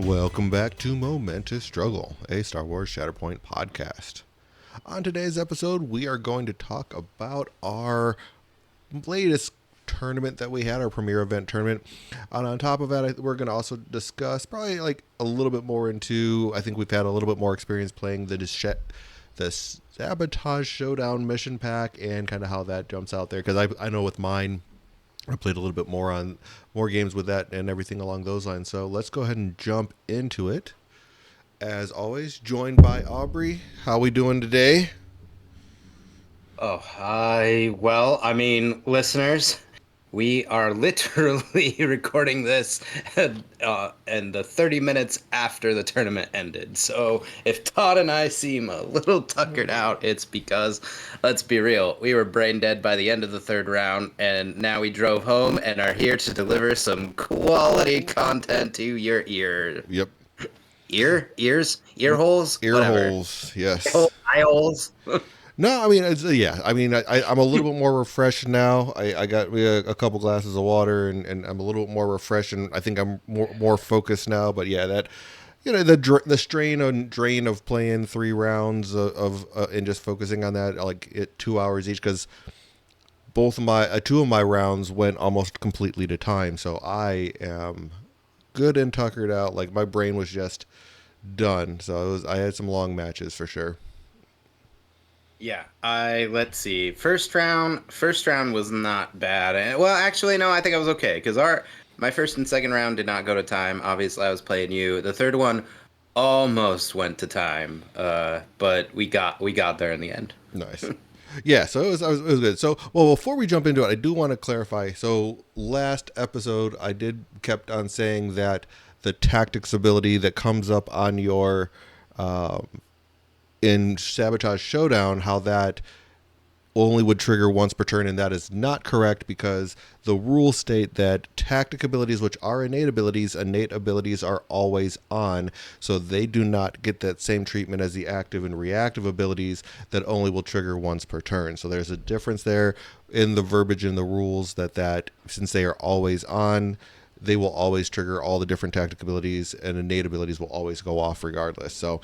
Welcome back to Momentous Struggle, a Star Wars Shatterpoint podcast. On today's episode, we are going to talk about our latest tournament that we had, our premier event tournament. And on top of that, we're going to also discuss probably like a little bit more into, I think we've had a little bit more experience playing the Sabotage Showdown mission pack and kind of how that jumps out there. Because I know with mine, I played a little bit more games with that and everything along those lines. So let's go ahead and jump into it. As always, joined by Aubrey. How we doing today? Oh, hi. Well, listeners, we are literally recording this and the 30 minutes after the tournament ended. So if Todd and I seem a little tuckered out, it's because, let's be real, we were brain dead by the end of the third round, and now we drove home and are here to deliver some quality content to your ear. Yep. Ear holes? Ear Whatever. holes, yes. Eye holes? No, I mean, I'm a little bit more refreshed now. I got a couple glasses of water, and I'm a little bit more refreshed, and I think I'm more focused now. But yeah, that the strain and drain of playing 3 rounds of and just focusing on that, like 2 hours each, because both of my 2 of my rounds went almost completely to time, so I am good and tuckered out. Like my brain was just done. So I had some long matches for sure. Yeah, let's see. First round was not bad. Well, actually, no, I think I was okay because my first and second round did not go to time. Obviously, I was playing you. The third one almost went to time, but we got there in the end. Nice. Yeah, so it was good. So, well, before we jump into it, I do want to clarify. So, last episode, I kept on saying that the tactics ability that comes up on your in Sabotage Showdown, how that only would trigger once per turn, and that is not correct because the rules state that tactic abilities, which are innate abilities are always on, so they do not get that same treatment as the active and reactive abilities that only will trigger once per turn. So there's a difference there in the verbiage in the rules that since they are always on, they will always trigger all the different tactic abilities, and innate abilities will always go off regardless. So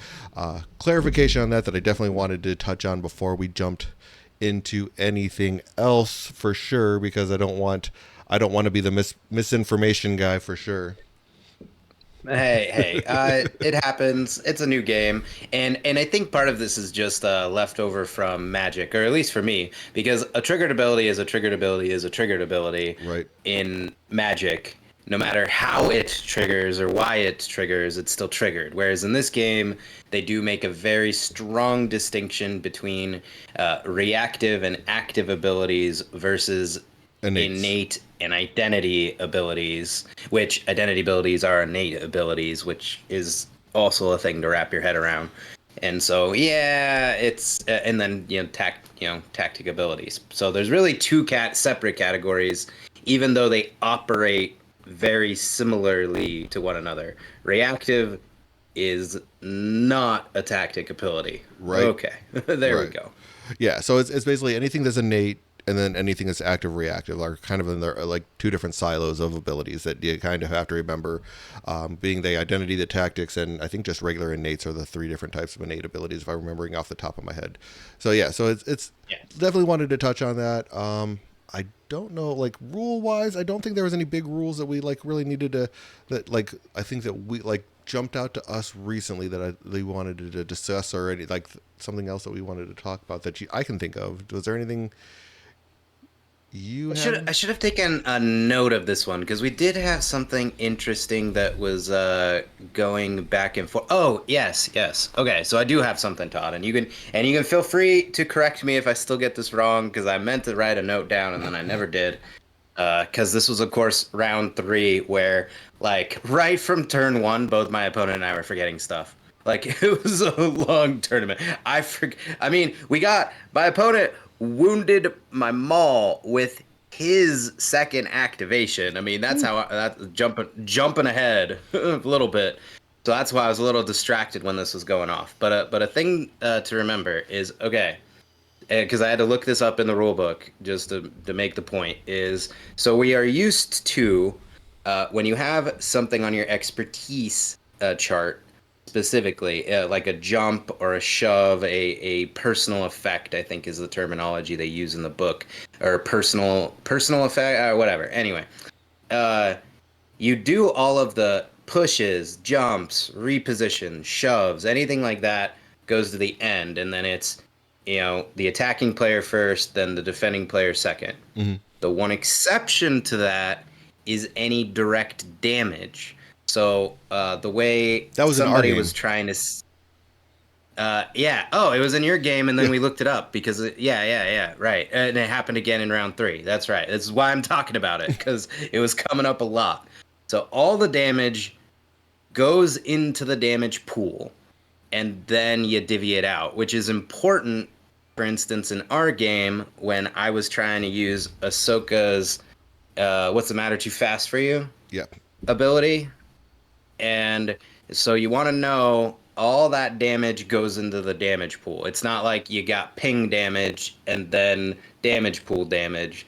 clarification on that I definitely wanted to touch on before we jumped into anything else for sure, because I don't want to be the misinformation guy for sure. Hey, it happens. It's a new game, and I think part of this is just leftover from Magic, or at least for me, because a triggered ability is a triggered ability is a triggered ability. Right. In Magic, no matter how it triggers or why it triggers, it's still triggered. Whereas in this game, they do make a very strong distinction between reactive and active abilities versus innate and identity abilities, which identity abilities are innate abilities, which is also a thing to wrap your head around. And so, yeah, it's and then tactic abilities. So there's really two separate categories, even though they operate very similarly to one another. Reactive is not a tactic ability. Right. Okay, there we go. Yeah, so it's basically anything that's innate and then anything that's active reactive are kind of in their like two different silos of abilities that you kind of have to remember, being the identity, the tactics, and I think just regular innates are the 3 different types of innate abilities if I'm remembering off the top of my head. So yeah, so it's definitely wanted to touch on that. I don't know, like rule wise, I don't think there was any big rules that we like really needed to, that like I think that we like jumped out to us recently that we wanted to discuss, or any like something else that we wanted to talk about that I can think of. Was there anything I should have taken a note of this one because we did have something interesting that was going back and forth. Oh, yes. Okay, so I do have something, Todd, and you can feel free to correct me if I still get this wrong, because I meant to write a note down and then I never did. Because this was, of course, round 3, where like right from turn 1, both my opponent and I were forgetting stuff. Like it was a long tournament. We got my opponent wounded my Maul with his second activation. I mean, that's that's jumping ahead a little bit. So that's why I was a little distracted when this was going off. But a thing to remember is, okay, because I had to look this up in the rule book just to make the point, is so we are used to when you have something on your expertise chart specifically, like a jump or a shove, a personal effect, I think is the terminology they use in the book, or personal effect, whatever. Anyway, uh, you do all of the pushes, jumps, reposition, shoves, anything like that goes to the end, and then it's the attacking player first, then the defending player second. Hmm. The one exception to that is any direct damage. So the way That was in our somebody was game. trying to, yeah, oh, it was in your game, and Yeah. then we looked it up because, yeah, right, and it happened again in round 3. That's right. This is why I'm talking about it because it was coming up a lot. So all the damage goes into the damage pool, and then you divvy it out, which is important. For instance, in our game, when I was trying to use Ahsoka's "What's the matter? Too fast for you?" Yeah. ability, and so you want to know all that damage goes into the damage pool. It's not like you got ping damage and then damage pool damage,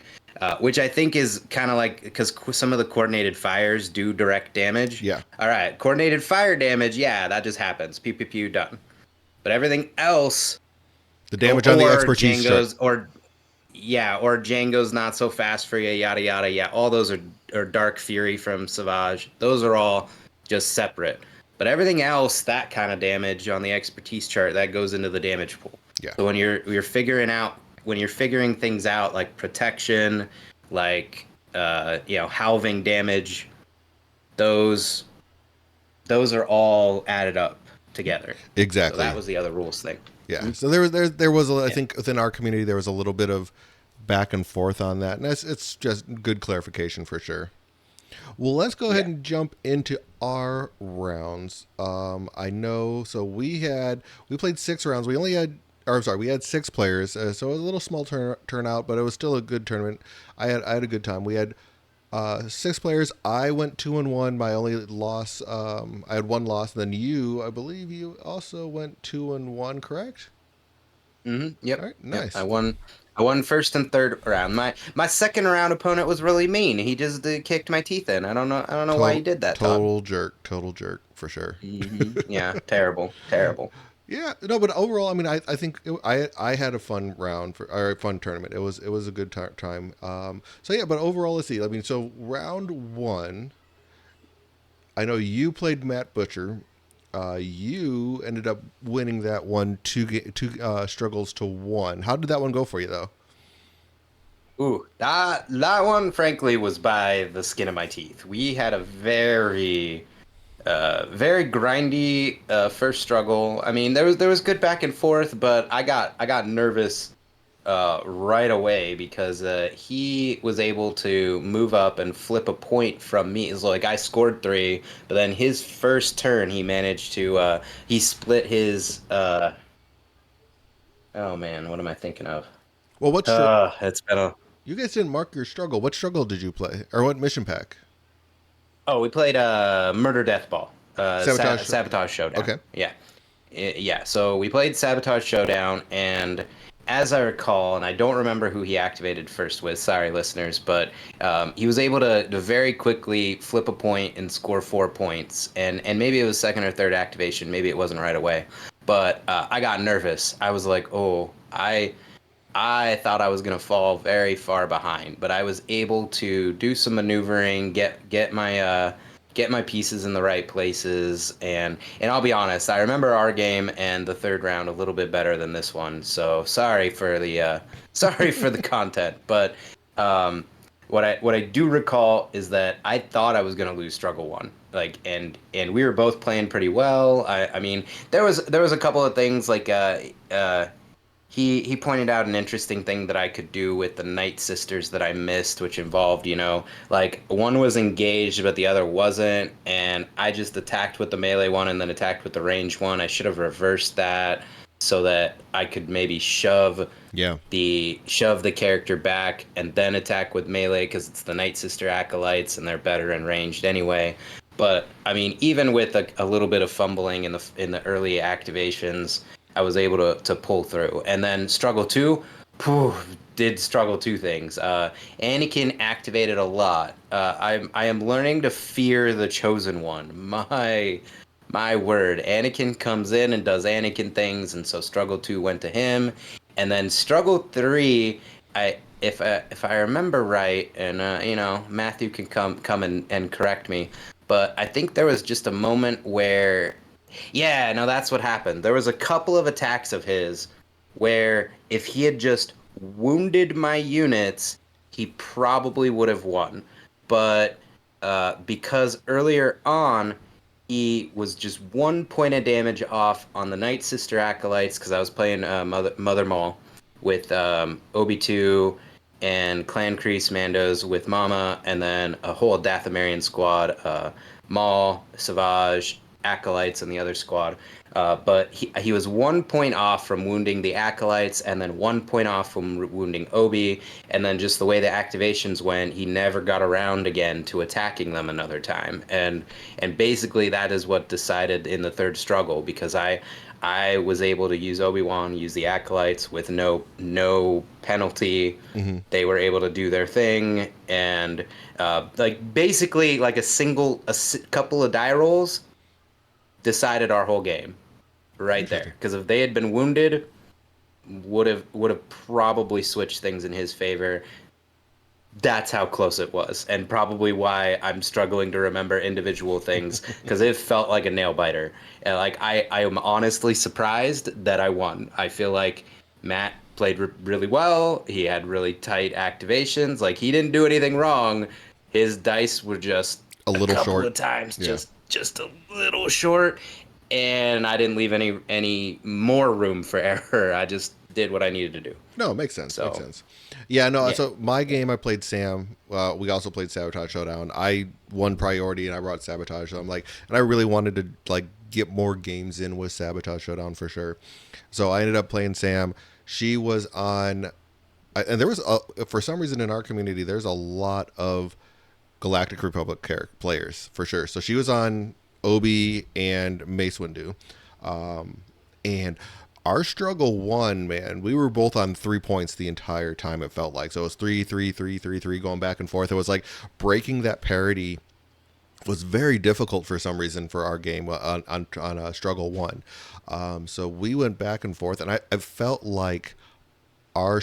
which I think is kind of like because some of the coordinated fires do direct damage. Yeah. All right, coordinated fire damage, yeah, that just happens. Pew pew pew, done. But everything else, The damage on the or expertise chart. Django's, or Django's not so fast for you, yada yada. Yeah, all those are Dark Fury from Savage. Those are all just separate. But everything else, that kind of damage on the expertise chart, that goes into the damage pool. Yeah. So when you're figuring things out like protection, like halving damage, those those are all added up together. So that Exactly. was the other rules thing. Yeah. Mhm. So there was I Yeah. think within our community there was a little bit of back and forth on that, and it's just good clarification for sure. Well, let's go ahead Yeah. and jump into our rounds. I know. So we played 6 rounds. We only had, or I'm sorry, we had 6 players. So it was a little small turnout, but it was still a good tournament. I had a good time. We had 6 players. I went 2-1. My only loss, I had 1 loss. And then I believe you also went 2-1. Correct? All Yep. right. Yep. Nice. I won first and third round. My second round opponent was really mean. He just kicked my teeth in. I don't know why he Total did that, Todd. total jerk. Total jerk for sure. Yeah. Terrible. Terrible. Yeah, no, but overall, I mean, I think I had a fun round or a fun tournament. It was a good time. So yeah, but overall, let's see. I mean, so round one, I know you played Matt Butcher. You ended up winning that one, two struggles to one. How did that one go for you though? Ooh, that one, frankly, was by the skin of my teeth. We had a very grindy first struggle. I mean, there was good back and forth, but I got nervous right away because he was able to move up and flip a point from me. It's like I scored 3, but then his first turn he managed to he split his oh man, what am I thinking of? Well, It's been a you guys didn't mark your struggle. What struggle did you play, or what mission pack? Oh, we played Murder Death Ball, Sabotage. Sabotage Showdown. Okay. Yeah, yeah. So we played Sabotage Showdown, and as I recall, and I don't remember who he activated first with. Sorry, listeners, but he was able to very quickly flip a point and score 4 points, and maybe it was second or third activation. Maybe it wasn't right away, but I got nervous. I was like, oh, I thought I was going to fall very far behind, but I was able to do some maneuvering, get my pieces in the right places, and I'll be honest, I remember our game and the third round a little bit better than this one. So sorry for the sorry for the content, but um, what I do recall is that I thought I was going to lose struggle 1. Like and we were both playing pretty well. I mean, there was a couple of things like he pointed out an interesting thing that I could do with the Night Sisters that I missed, which involved, like one was engaged but the other wasn't, and I just attacked with the melee one and then attacked with the range one. I should have reversed that so that I could maybe Yeah. shove the character back and then attack with melee because it's the Night Sister acolytes and they're better in ranged anyway. But I mean, even with a little bit of fumbling in the early activations, I was able to pull through. And then struggle 2, phew, did struggle 2 things. Anakin activated a lot. I am learning to fear the chosen one. My word, Anakin comes in and does Anakin things, and so Struggle 2 went to him, and then Struggle 3, if I remember right, and Matthew can come and correct me, but I think there was just a moment where, yeah, no, that's what happened. There was a couple of attacks of his where if he had just wounded my units, he probably would have won. But because earlier on, he was just 1 point of damage off on the Night Sister Acolytes because I was playing Mother Maul with Obi-2 and Clan Kreese Mandos with Mama, and then a whole Dathomirian squad, Maul, Savage, Acolytes, and the other squad. But he was 1 point off from wounding the Acolytes, and then 1 point off from wounding Obi, and then just the way the activations went, he never got around again to attacking them another time. And basically that is what decided in the third struggle because I was able to use Obi-Wan, use the Acolytes with no penalty. Hmm. They were able to do their thing, and like basically like couple of die rolls decided our whole game right there. Interesting. Because if they had been wounded, would have probably switched things in his favor. That's how close it was, and probably why I'm struggling to remember individual things because it felt like a nail biter. And like I am honestly surprised that I won. I feel like Matt played really well. He had really tight activations. Like he didn't do anything wrong. His dice were just A a little couple short. of times Yeah. just a little short, and I didn't leave any more room for error. I just did what I needed to do. No, it makes sense. Makes So sense. Yeah, no. yeah. So my game, I played Sam. We also played Sabotage Showdown. I won priority, and I brought Sabotage. So I'm like, and I really wanted to like get more games in with Sabotage Showdown for sure. So I ended up playing Sam. She was on, and there was for some reason in our community, there's a lot of Galactic Republic players for sure. So she was on Obi and Mace Windu. And our struggle won, man. We were both on 3 points the entire time, it felt like. So it was 3 3 3 3 3 going back and forth. It was like breaking that parity was very difficult for some reason for our game on struggle one. So we went back and forth, and I felt like our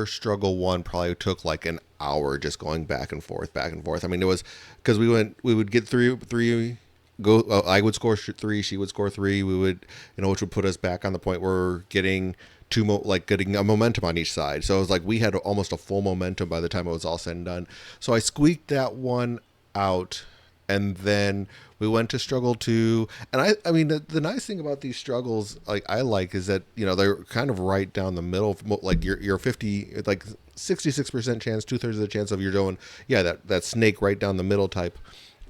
struggle one probably took like an hour just going back and forth, back and forth. I mean, it was because we would get three go. I would score three, she would score three. We would, which would put us back on the point where we're getting like getting a momentum on each side. So it was like we had almost a full momentum by the time it was all said and done. So I squeaked that one out, and then we went to struggle two. And I mean, the nice thing about these struggles, like I like, is that they're kind of right down the middle. Like you're 50, like 66% chance, 2/3 of the chance of you're going, yeah, that snake right down the middle type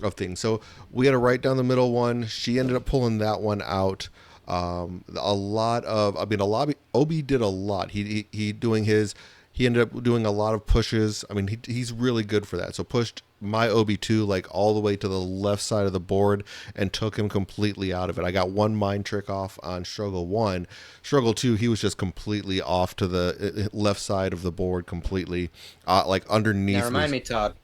of things. So we had a right down the middle one. She ended up pulling that one out. A lot of, I mean, a lot. Obi did a lot. He doing his. He ended up doing a lot of pushes. I mean, he's really good for that. So pushed my Obi-2 like all the way to the left side of the board and took him completely out of it. I got one mind trick off on struggle one. Struggle two, he was just completely off to the left side of the board completely, like Now underneath remind me. me, Todd,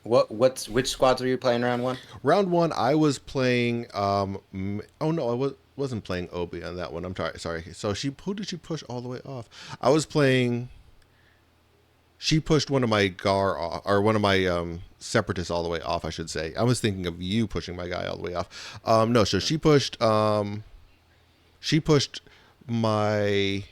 which squads were you playing round one? Round one, I was playing. Oh no, wasn't playing Obi on that one. I'm sorry. So who did she push all the way off? I was playing. She pushed one of my Gar off, or one of my separatists all the way off, I should say. I was thinking of you pushing my guy all the way off. No, so she pushed my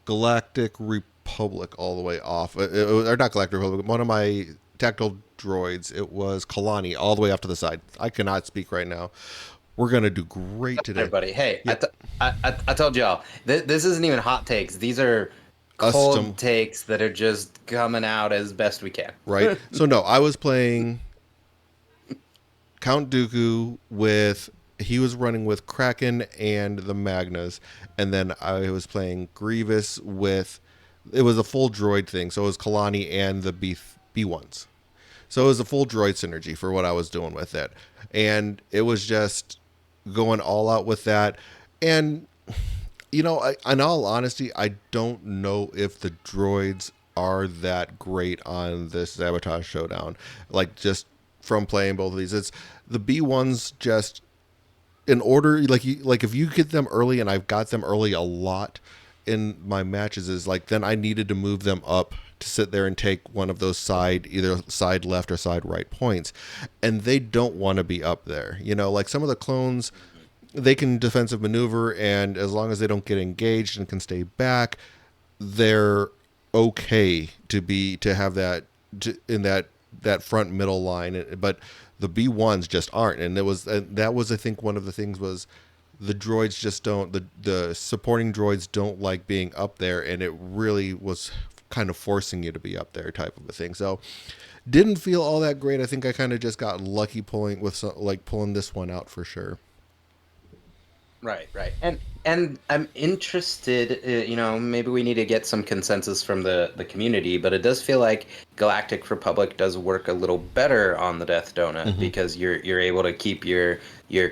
Galactic Republic all the way off. Or not Galactic Republic, one of my tactical droids. It was Kalani all the way off to the side. I cannot speak right now. We're gonna do great today. Everybody, hey, Yep. I told y'all this isn't even hot takes. These are cold Custom, takes that are just coming out as best we can. right? So no, I was playing Count Dooku with, he was running with Kraken and the Magnas, and then I was playing Grievous with, it was a full droid thing, so it was Kalani and the B1s. So it was a full droid synergy for what I was doing with it, and it was just going all out with that. And in all honesty, I don't know if the droids are that great on this Sabotage Showdown. Like just from playing both of these, it's the B ones just in order, like if you get them early, and I've got them early a lot in my matches, is like then I needed to move them up to sit there and take one of those either side left or side right points, and they don't want to be up there. Like some of the clones, they can defensive maneuver, and as long as they don't get engaged and can stay back, they're okay to have in that front middle line. But the B1s just aren't, and that was I think one of the things was the droids just don't the supporting droids don't like being up there, and it really was kind of forcing you to be up there type of a thing. So didn't feel all that great. I think I kind of just got lucky pulling this one out for sure. Right, right. And I'm interested, maybe we need to get some consensus from the community, but it does feel like Galactic Republic does work a little better on the Death Donut Mm-hmm. because you're able to keep your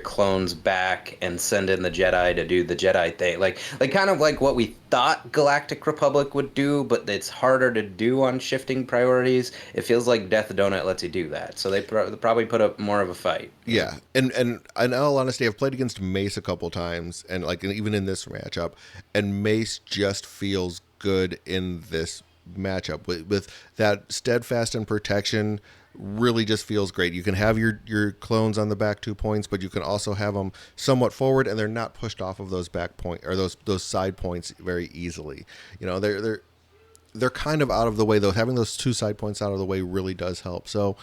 clones back and send in the Jedi to do the Jedi thing. Like kind of like what we thought Galactic Republic would do, but it's harder to do on shifting priorities. It feels like Death Donut lets you do that. So they probably put up more of a fight. Yeah, and in all honesty, I've played against Mace a couple times, and like even in this matchup, and Mace just feels good in this matchup with that steadfast and protection. Really, just feels great. You can have your clones on the back 2 points, but you can also have them somewhat forward, and they're not pushed off of those back point or those side points very easily. They're kind of out of the way though. Having those two side points out of the way really does help. So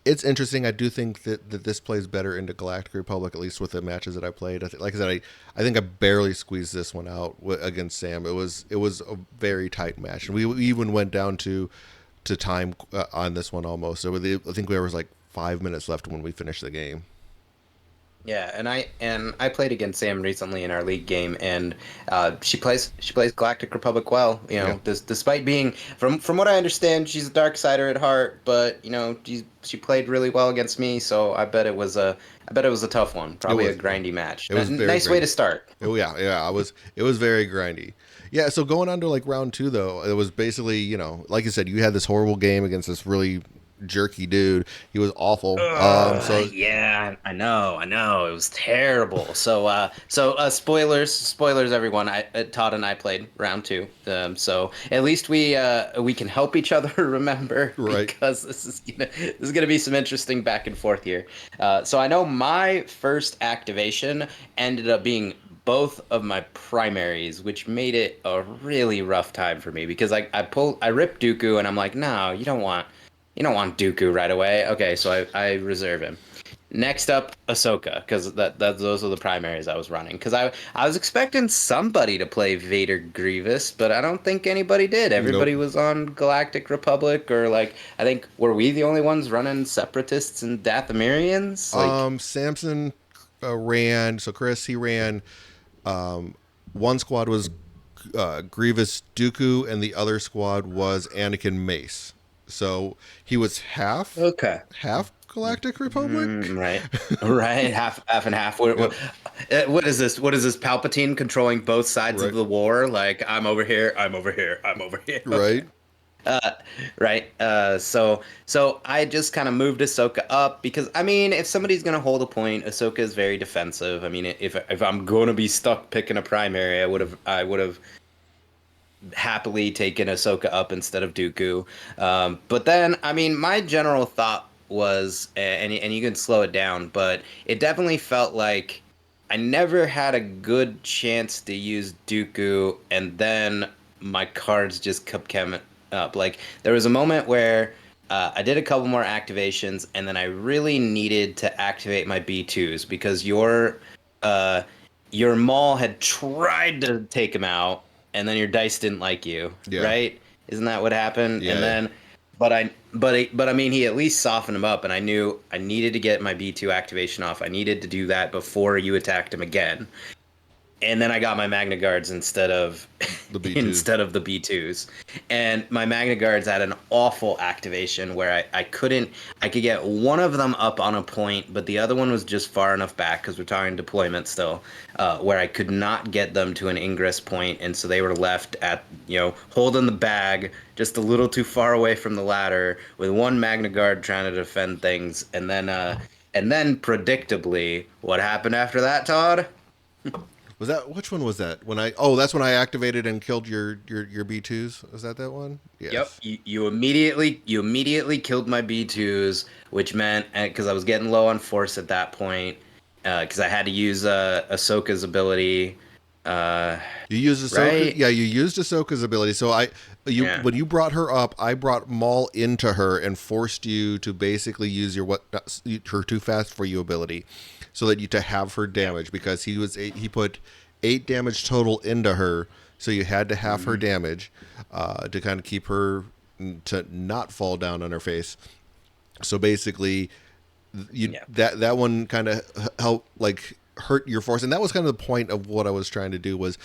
it's interesting. I do think that this plays better into Galactic Republic, at least with the matches that I played. Like I said, I think I barely squeezed this one out against Sam. It was a very tight match, and we even went down to time on this one almost. So I think there was like 5 minutes left when we finished the game. Yeah, and I played against Sam recently in our league game, and she plays Galactic Republic well. Yeah, Despite being from what I understand, she's a dark sider at heart, but she played really well against me. So I bet it was a tough one, it probably a was. grindy match. It was very Nice way great. to start. Oh yeah, yeah. It was very grindy. Yeah. So going on to like round two though, it was basically like you said, you had this horrible game against this really jerky dude. He was awful. So Yeah, I know. It was terrible. Spoilers, everyone. Todd and I played round two. So at least we can help each other remember right. because this is gonna be some interesting back and forth here. So I know my first activation ended up being both of my primaries, which made it a really rough time for me because I ripped Dooku and I'm like, no, you don't want Dooku right away. Okay, so I reserve him. Next up, Ahsoka, because those are the primaries I was running. Because I was expecting somebody to play Vader Grievous, but I don't think anybody did. Nope. Everybody was on Galactic Republic, or like I think were we the only ones running Separatists and Dathomirians? Like, Samson ran. So Chris he ran. Um, One squad was Grievous Dooku, and the other squad was Anakin Mace. So he was okay. half Galactic Republic. Right, right, half and half. Yep. What is this? What is this? Palpatine controlling both sides of Right. the war? Like I'm over here, I'm over here, I'm over here. Okay. Right. Uh, right. So I just kind of moved Ahsoka up because I mean, if somebody's gonna hold a point, Ahsoka is very defensive. I mean, if I'm gonna be stuck picking a primary, I would have happily taken Ahsoka up instead of Dooku. But then, I mean, my general thought was, and you can slow it down, but it definitely felt like I never had a good chance to use Dooku, and then my cards just kept coming up. Like there was a moment where I did a couple more activations, and then I really needed to activate my B2s because uh, your Maul had tried to take him out, and then your dice didn't like you, Yeah. right? Isn't that what happened? And Yeah. then, but I mean, he at least softened him up, and I knew I needed to get my B2 activation off. I needed to do that before you attacked him again, and then I got my Magna Guards instead of The B2s. instead of the B2s. And my Magna Guards had an awful activation where I could get one of them up on a point, but the other one was just far enough back because we're talking deployment still, where I could not get them to an ingress point, and so they were left at holding the bag just a little too far away from the ladder with one Magna Guard trying to defend things, and then And then, predictably, what happened after that, Todd? Was that which one was that? When I that's when I activated and killed your B2s. Was that one? Yep, Yes. you immediately killed my B2s, which meant because I was getting low on force at that point, because I had to use Ahsoka's ability, uh, You used Ahsoka. right? Yeah, you used Ahsoka's ability. So you Yeah. when you brought her up, I brought Maul into her and forced you to basically use your her too fast for you ability, so that you to have her Yeah. damage because he put 8 damage total into her, so you had to have her Hmm. damage, to kind of keep her to not fall down on her face. So basically, you Yeah. that one kind of helped like hurt your force, and that was kind of the point of what I was trying to do was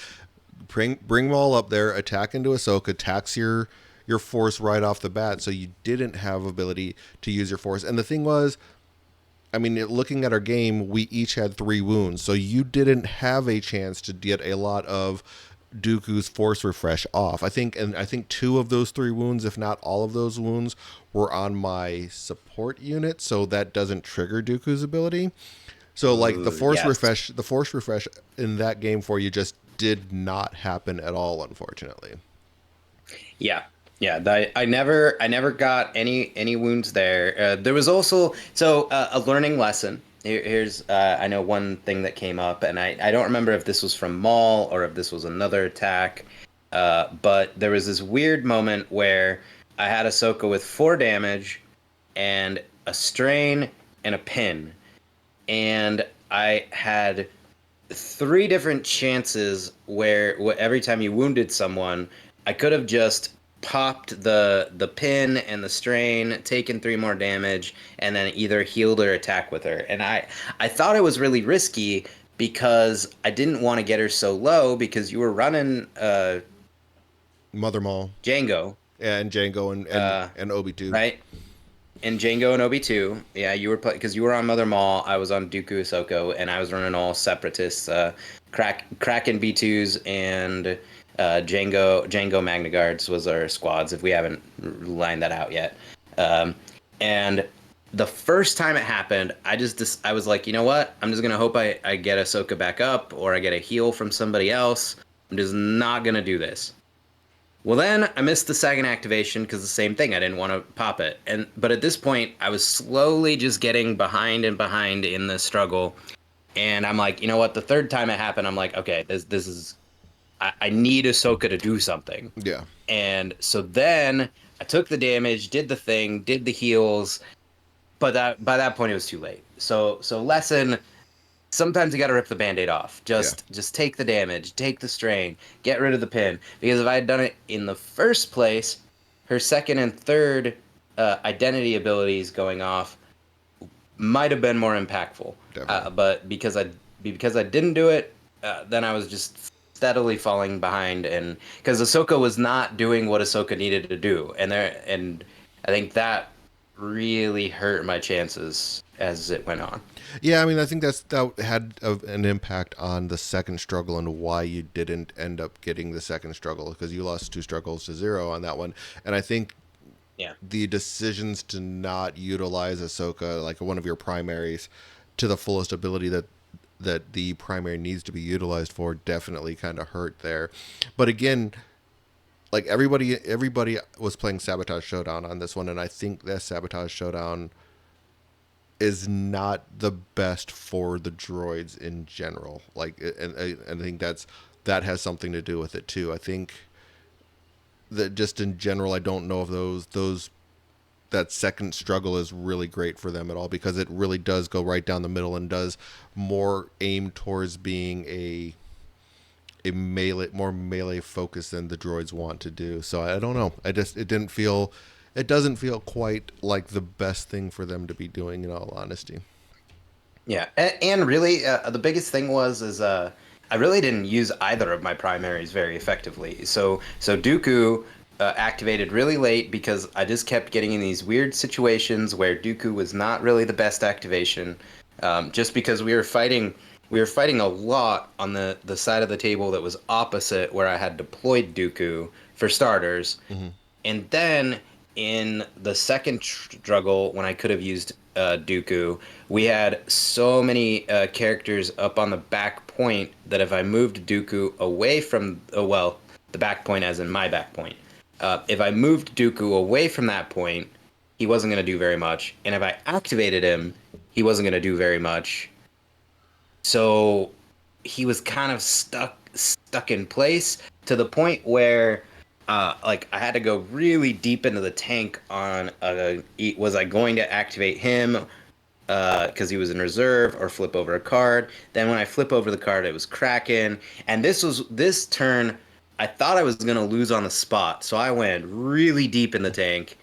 bring them all up there, attack into Ahsoka, tax your force right off the bat, so you didn't have ability to use your force. And the thing was, I mean, looking at our game, we each had 3 wounds, so you didn't have a chance to get a lot of Dooku's force refresh off. I think 2 of those 3 wounds, if not all of those wounds, were on my support unit, so that doesn't trigger Dooku's ability. So like Ooh, yes. the force refresh in that game for you just did not happen at all, unfortunately. Yeah. Yeah, I never got any wounds there. There was also a learning lesson. Here's I know one thing that came up, and I don't remember if this was from Maul or if this was another attack. But there was this weird moment where I had Ahsoka with 4 damage and a strain and a pin, and I had 3 different chances where every time you wounded someone, I could have just popped the pin and the strain, taken 3 more damage, and then either healed or attack with her. And I thought it was really risky because I didn't want to get her so low because you were running Mother Maul Django, and Django uh, and Obi too. right? And Django and Obi too. Yeah, you were because you were on Mother Maul. I was on Dooku Ahsoka, and I was running all separatists, Kraken B2s, and Django Magna Guards was our squads. If we haven't lined that out yet, um, and the first time it happened, I was like, you know what? I'm just gonna hope I get Ahsoka back up, or I get a heal from somebody else. I'm just not gonna do this. Well, then I missed the second activation because the same thing. I didn't want to pop it, but at this point, I was slowly just getting behind and behind in the struggle, and I'm like, you know what? The third time it happened, I'm like, okay, this is I need Ahsoka to do something, Yeah. and so then I took the damage, did the thing, did the heals, but that by that point it was too late. So lesson sometimes you got to rip the band-aid off. Yeah. Just take the damage, take the strain, get rid of the pin, because if I had done it in the first place, her second and third identity abilities going off might have been more impactful. Definitely. But because I didn't do it, then I was just steadily falling behind, and because Ahsoka was not doing what Ahsoka needed to do, and I think that really hurt my chances as it went on. Yeah, I mean, I think that had an impact on the second struggle and why you didn't end up getting the second struggle because you lost 2 struggles to 0 on that one. And I think Yeah. the decisions to not utilize Ahsoka, like one of your primaries, to the fullest ability that the primary needs to be utilized for, definitely kind of hurt there. But again, like everybody was playing Sabotage Showdown on this one, and I think that Sabotage Showdown is not the best for the droids in general. Like, and I think that has something to do with it too. I think that just in general, I don't know if those that second struggle is really great for them at all because it really does go right down the middle and does more aim towards being a melee, more melee focus than the droids want to do. So I don't know. It doesn't feel quite like the best thing for them to be doing, in all honesty. Yeah, and really, the biggest thing is I really didn't use either of my primaries very effectively. So Dooku activated really late because I just kept getting in these weird situations where Dooku was not really the best activation, just because we were fighting a lot on the side of the table that was opposite where I had deployed Dooku for starters, Mm-hmm. and then in the second struggle when I could have used Dooku, we had so many characters up on the back point that if I moved Dooku away from, well, the back point as in my back point, if I moved Dooku away from that point, he wasn't going to do very much. And if I activated him, he wasn't going to do very much. So he was kind of stuck in place to the point where like I had to go really deep into the tank on was I going to activate him because he was in reserve or flip over a card. Then when I flip over the card, it was Kraken, and this turn. I thought I was gonna lose on the spot, so I went really deep in the tank,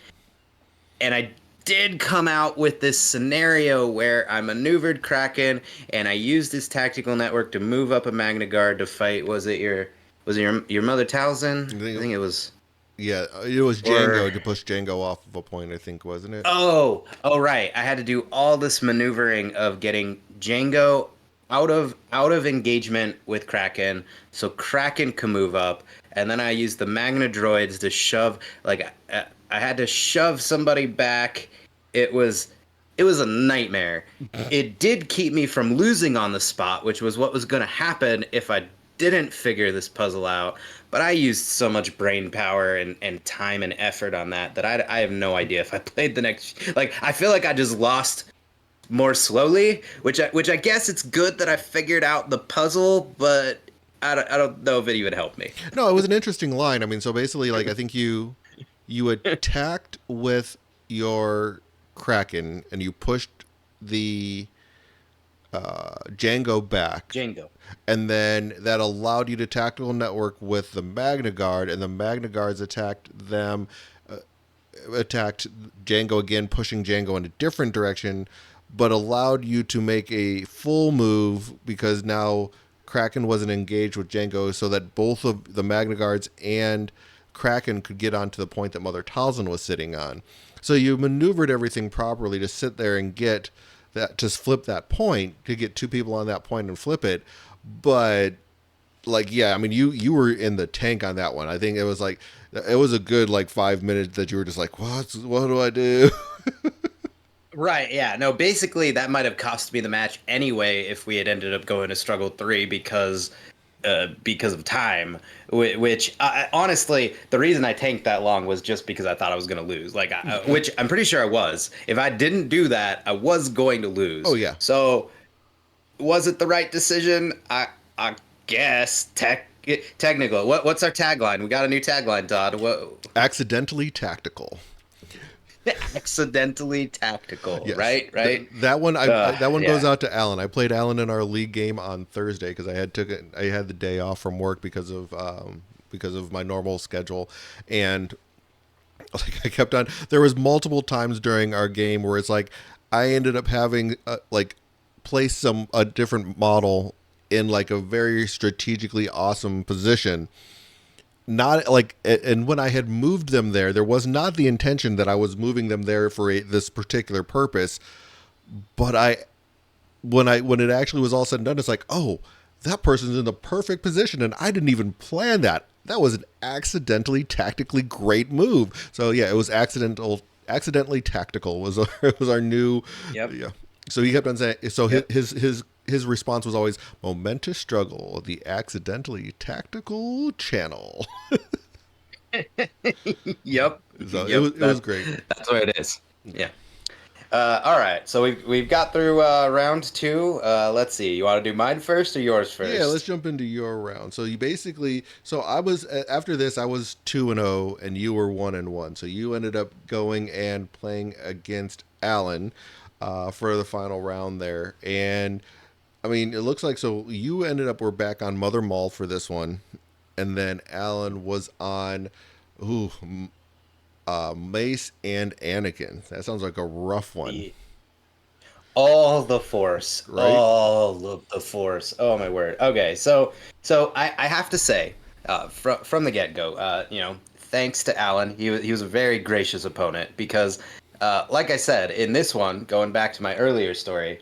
and I did come out with this scenario where I maneuvered Kraken and I used this tactical network to move up a Magna Guard to fight. Was it your Mother Talzin? I think it was. Yeah, it was Or Django to push Django off of a point, I think, wasn't it? oh right. I had to do all this maneuvering of getting Django out of engagement with Kraken, so Kraken can move up, and then I used the Magna droids to shove. Like I had to shove somebody back. It was it was a nightmare. It did keep me from losing on the spot, which was what was going to happen if I didn't figure this puzzle out. But I used so much brain power and time and effort on that I have no idea if I played the next. Like, I feel like I just lost more slowly, which I guess it's good that I figured out the puzzle, but I don't know if it even helped me. No, it was an interesting line. I mean, so basically, like, I think you attacked with your Kraken and you pushed the Django back, Django. and then that allowed you to tactical network with the Magna Guard, and the Magna Guards attacked Django again, pushing Django in a different direction, but allowed you to make a full move because now Kraken wasn't engaged with Django, so that both of the Magna Guards and Kraken could get onto the point that Mother Talzin was sitting on. So you maneuvered everything properly to sit there and get that, to flip that point, to get two people on that point and flip it. But like, yeah, I mean, you were in the tank on that one. I think it was a good like 5 minutes that you were just like, what do I do? Right, yeah. No, basically that might have cost me the match anyway if we had ended up going to struggle 3 because of time, which honestly, the reason I tanked that long was just because I thought I was going to lose. Like, which I'm pretty sure I was. If I didn't do that, I was going to Oh lose. yeah, So, was it the right decision? I guess technical. What's our tagline? We got a new tagline, Todd. What? accidentally tactical. Accidentally tactical. Yes, Right, right. that one that one goes Yeah. out to Alan. I played Alan in our league game on Thursday because I had the day off from work because of my normal schedule, and like I kept on. There was multiple times during our game where it's like I ended up having like place a different model in like a very strategically awesome position, not like, and when I had moved them there was not the intention that I was moving them there for this particular purpose. But when it actually was all said and done, it's like, oh, that person's in the perfect position and I didn't even plan that. That was an accidentally tactically great move. So yeah, it was accidentally tactical was was our new. Yep. Yeah. So he kept on saying, so Yep. his response was always momentous struggle, the accidentally tactical channel. Yep. So Yep. it was great. That's what it is. Yeah. All right. So we've got through round 2. Let's see. You want to do mine first or yours Yeah, let's first? jump into your round. So you basically, so I was after this, I was 2-0, and you were 1-1. So you ended up going and playing against Alan for the final round there, and I mean, it looks like so you ended up we're back on Mother Maul for this one, and then Alan was on, ooh, Mace and Anakin. That sounds like a rough one, Ye- All the force. right? All of the force. Oh my word. Okay. So I have to say, from the get go, thanks to Alan, he was a very gracious opponent because, like I said in this one, going back to my earlier story.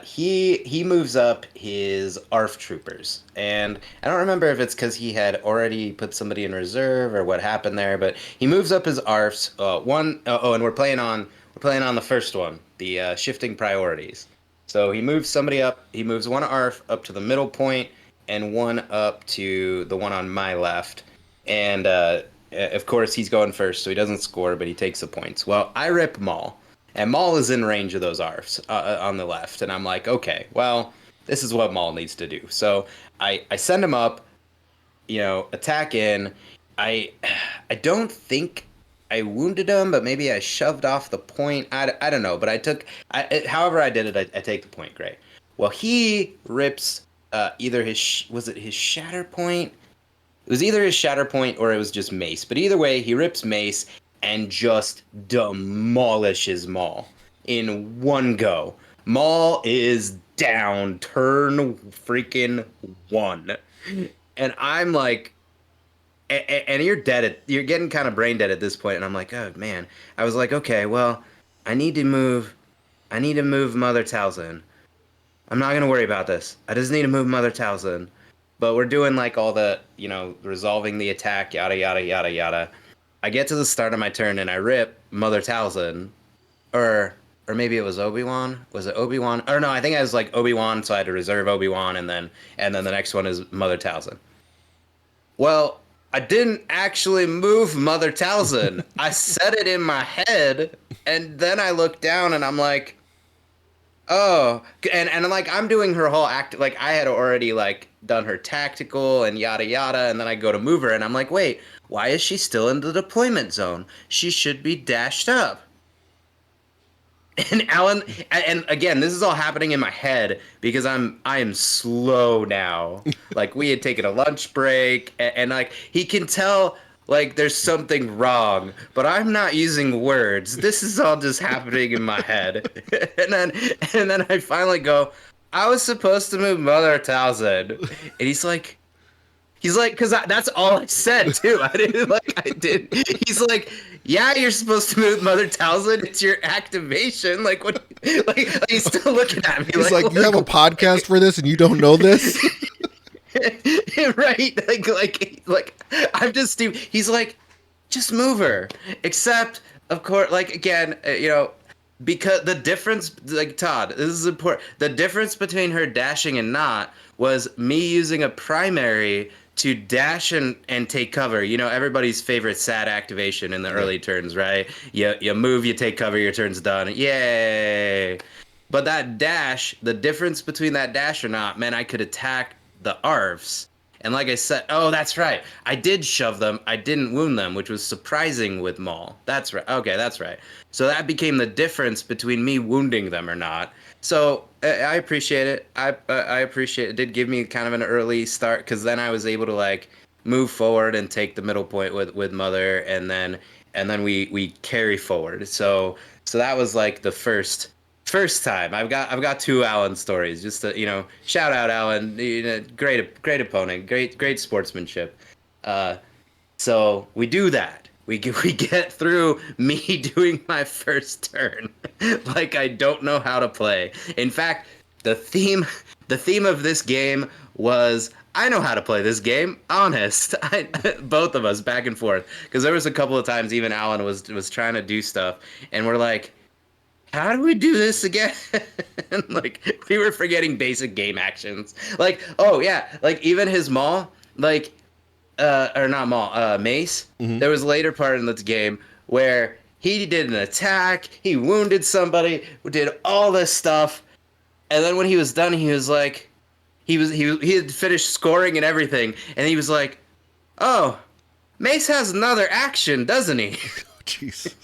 He moves up his ARF troopers, and I don't remember if it's because he had already put somebody in reserve or what happened there, but he moves up his ARFs. And we're playing on the first one, the shifting priorities. So he moves somebody up. He moves one ARF up to the middle point and one up to the one on my left. And of course, he's going first, so he doesn't score, but he takes the points. Well, I rip Maul, and Maul is in range of those ARFs on the left. And I'm like, okay, well, this is what Maul needs to do. So I send him up, attack in. I I don't think I wounded him, but maybe I shoved off the point. I don't know, but however I did it, I take the point. Great. Well, he rips either was it his shatter point? It was either his shatter point or it was just mace. But either way, he rips mace and just demolishes Maul in one go. Maul is down, turn freaking one. And I'm like, and you're getting kind of brain dead at this point, and I'm like, oh man. I was like, okay, well, I need to move Mother Talzin. I'm not gonna worry about this. I just need to move Mother Talzin. But we're doing like all the, resolving the attack, yada yada yada yada. I get to the start of my turn and I rip Mother Talzin, or maybe it was Obi-Wan. Was it Obi-Wan? Or no, I think I was like Obi-Wan, so I had to reserve Obi-Wan, and then the next one is Mother Talzin. Well, I didn't actually move Mother Talzin. I said it in my head, and then I looked down and I'm like, oh, and like I'm doing her whole act, like I had already like done her tactical and yada yada, and then I go to move her and I'm like, wait, why is she still in the deployment zone? She should be dashed up. And Alan, and again, this is all happening in my head because I am slow now. Like we had taken a lunch break, and like he can tell like there's something wrong, but I'm not using words. This is all just happening in my head. And then I finally go, I was supposed to move Mother Talzin, and he's like, because that's all I said too. I did. He's like, yeah, you're supposed to move Mother Talzin. It's your activation. Like what? Like he's still looking at me. He's like, you have a podcast for this and you don't know this. Right? Like I'm just stupid. He's like, just move her. Except, of course, like again, because the difference, like Todd, this is important. The difference between her dashing and not was me using a primary to dash and take cover. Everybody's favorite sad activation in the early turns, right? You move, you take cover, your turn's done. Yay! But that dash, the difference between that dash or not, meant I could attack the ARFs. And like I said, oh, that's right. I did shove them. I didn't wound them, which was surprising with Maul. That's right. Okay, that's right. So that became the difference between me wounding them or not. So I appreciate it. I appreciate it. It did give me kind of an early start because then I was able to like move forward and take the middle point with Mother, and then we carry forward. So that was like the first time. I've got two Alan stories. Just to shout out Alan. Great opponent. Great sportsmanship. So we do that. We get through me doing my first turn like I don't know how to play. In fact, the theme of this game was I know how to play this game. Honest, both of us back and forth, because there was a couple of times even Alan was trying to do stuff, and we're like, how do we do this again? Like we were forgetting basic game actions. Like, oh yeah, like even his Maul, like or not Maul, Mace. Mm-hmm. There was a later part in this game where he did an attack, he wounded somebody, did all this stuff, and then when he was done, he was like, he had finished scoring and everything, and he was like, oh, Mace has another action, doesn't he? Jesus.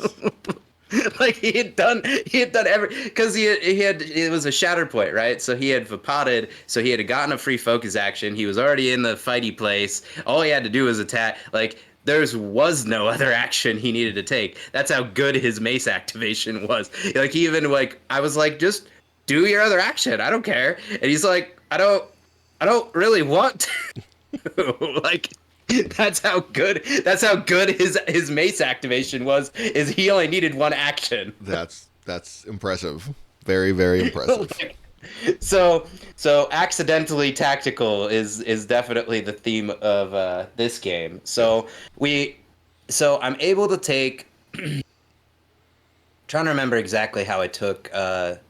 Like he had done because he had it was a shatter point, right? So he had Vapoted, so he had gotten a free focus action. He was already in the fighty place. All he had to do was attack. Like there was no other action he needed to take. That's how good his mace activation was. Like he even like I was like, just do your other action. I don't care. And he's like, I don't really want to. Like that's how good his mace activation was, is he only needed one action. That's impressive. Very, very impressive. So accidentally tactical is definitely the theme of this game. So I'm able to take Trying to remember exactly how I took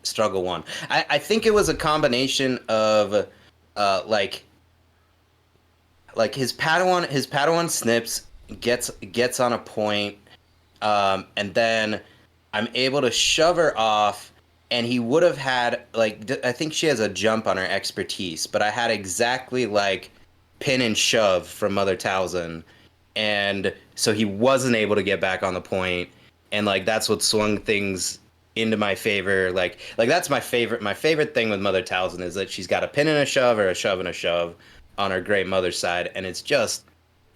struggle one. I think it was a combination of like his Padawan snips gets on a point, and then I'm able to shove her off, and he would have had like I think she has a jump on her expertise, but I had exactly like pin and shove from Mother Talzin, and so he wasn't able to get back on the point, and like that's what swung things into my favor. Like that's my favorite. My favorite thing with Mother Talzin is that she's got a pin and a shove or a shove and a shove on her great mother side, and it's just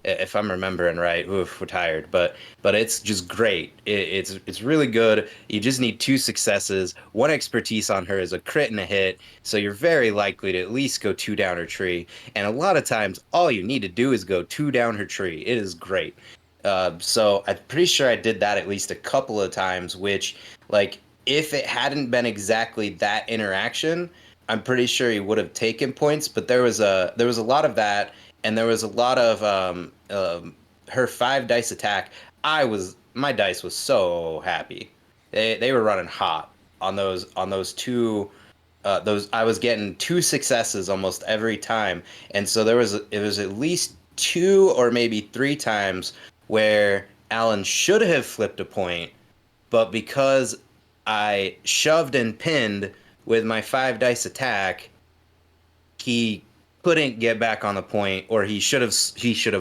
if I'm remembering right, oof, we're tired, but it's just great. It's really good. You just need two successes. One expertise on her is a crit and a hit, so you're very likely to at least go two down her tree. And a lot of times, all you need to do is go two down her tree. It is great. So I'm pretty sure I did that at least a couple of times. Which, like, if it hadn't been exactly that interaction, I'm pretty sure he would have taken points. But there was a lot of that, and there was a lot of her 5 dice attack. My dice was so happy. They were running hot on those two. Those I was getting two successes almost every time, and so it was at least two or maybe three times where Alan should have flipped a point, but because I shoved and pinned with my 5 dice attack, he couldn't get back on the point, or he should have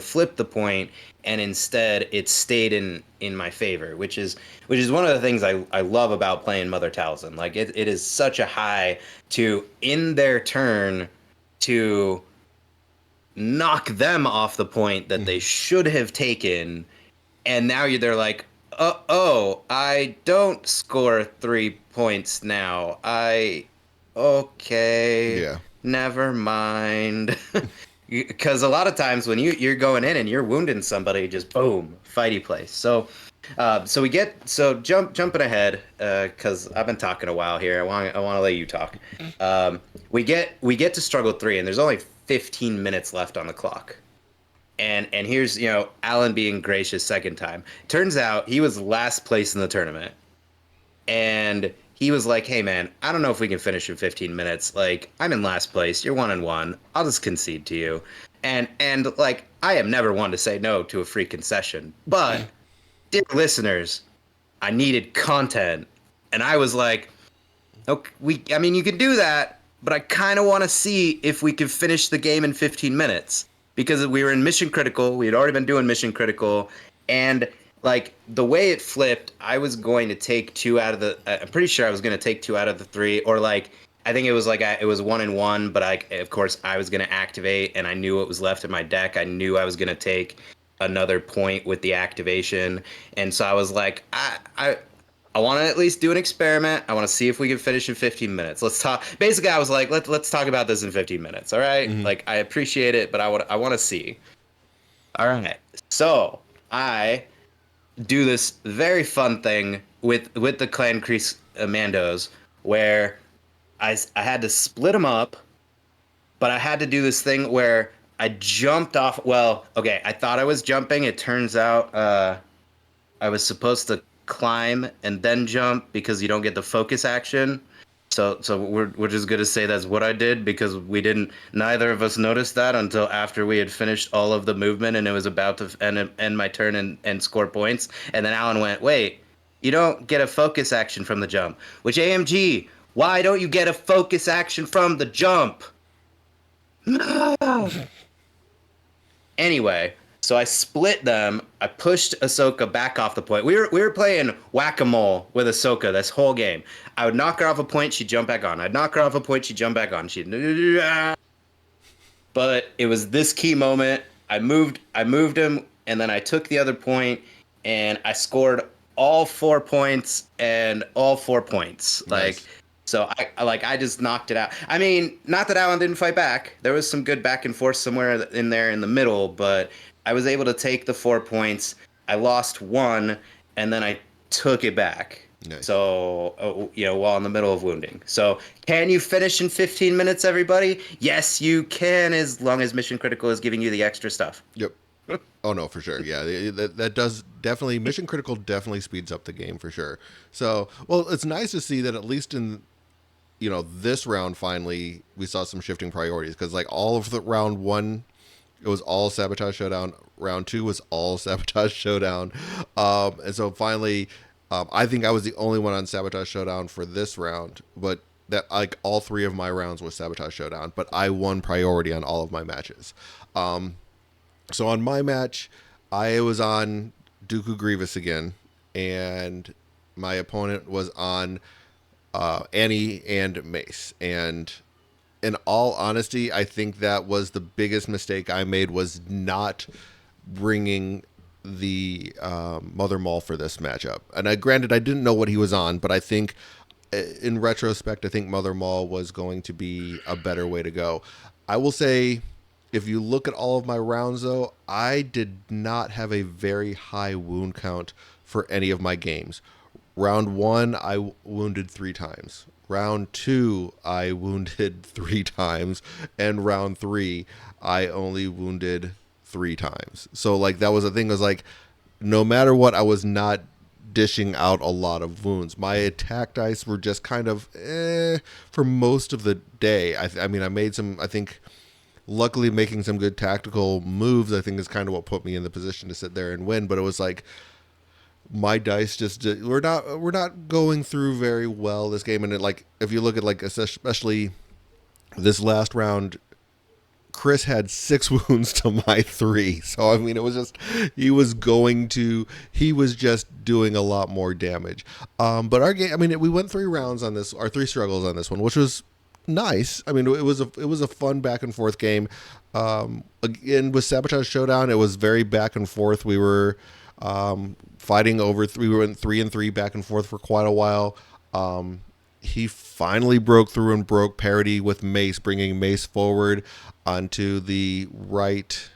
flipped the point, and instead it stayed in my favor, which is one of the things I love about playing Mother Talzin. Like it is such a high to in their turn to knock them off the point that they Mhm. should have taken, and now they're like, oh, I don't score 3 points now. Okay, Yeah. never mind. Because a lot of times when you're going in and you're wounding somebody, just boom, fighty place. So jumping ahead, because I've been talking a while here. I want to let you talk. We get to struggle 3, and there's only 15 minutes left on the clock. And here's Alan being gracious second time. Turns out he was last place in the tournament, and he was like, "Hey man, I don't know if we can finish in 15 minutes. Like I'm in last place. You're 1-1. I'll just concede to you." And like I am never one to say no to a free concession, but dear listeners, I needed content, and I was like, "Okay, I mean, you could do that, but I kind of want to see if we could finish the game in 15 minutes because we were in mission critical. We had already been doing mission critical, and like the way it flipped, I was going to take two out of the. I'm pretty sure I was going to take two out of the three, or like I think it was like it was 1-1, but of course I was going to activate, and I knew what was left in my deck. I knew I was going to take another point with the activation, and so I was like, I want to at least do an experiment. I want to see if we can finish in 15 minutes. Let's talk. Basically, I was like, let's talk about this in 15 minutes. All right. Mhm. Like, I appreciate it, but I want to see. All right. So I do this very fun thing with the Clan Crease Mandos, where I had to split them up, but I had to do this thing where I jumped off. Well, okay, I thought I was jumping. It turns out I was supposed to climb and then jump because you don't get the focus action. So we're just gonna say that's what I did because we didn't. Neither of us noticed that until after we had finished all of the movement and it was about to end my turn and score points. And then Alan went, "Wait, you don't get a focus action from the jump." Which AMG? Why don't you get a focus action from the jump? Anyway, so I split them. I pushed Ahsoka back off the point. We were playing whack-a-mole with Ahsoka this whole game. I would knock her off a point, she'd jump back on. I'd knock her off a point, she'd jump back on. She'd but it was this key moment. I moved him, and then I took the other point, and I scored all 4 points and all 4 points. Like Nice. so I just knocked it out. I mean, not that Alan didn't fight back. There was some good back and forth somewhere in there in the middle, but I was able to take the 4 points. I lost one, and then I took it back. Nice. So, while in the middle of wounding. So, can you finish in 15 minutes, everybody? Yes, you can, as long as Mission Critical is giving you the extra stuff. Yep. Oh no, for sure. Yeah, that does definitely mission critical definitely speeds up the game for sure. So, well, it's nice to see that at least in this round finally we saw some shifting priorities because like all of the round one it was all Sabotage Showdown. Round two was all Sabotage Showdown, and so finally, I think I was the only one on Sabotage Showdown for this round, but that like all three of my rounds was Sabotage Showdown, but I won priority on all of my matches. So on my match, I was on Dooku Grievous again, and my opponent was on Annie and Mace. And in all honesty, I think that was the biggest mistake I made was not bringing the Mother Maul for this matchup. And granted, I didn't know what he was on, but I think in retrospect, I think Mother Maul was going to be a better way to go. I will say, if you look at all of my rounds, though, I did not have a very high wound count for any of my games. Round one, I wounded 3 times. Round two, I wounded 3 times. And round three, I only wounded 3 times. So, like, that was the thing, was like, no matter what, I was not dishing out a lot of wounds. My attack dice were just kind of for most of the day. I mean, I made some, I think, luckily making some good tactical moves, I think is kind of what put me in the position to sit there and win. But it was like my dice just we're not going through very well this game. And like if you look at like especially this last round, Chris had 6 wounds to my 3. So I mean, it was just he was just doing a lot more damage. But our game, I mean, we went 3 rounds on this, our 3 struggles on this one, which was nice. I mean, it was a fun back and forth game. Again, with Sabotage Showdown, it was very back and forth. We were fighting over 3. We went 3-3 back and forth for quite a while. He finally broke through and broke parity with Mace, bringing Mace forward onto the right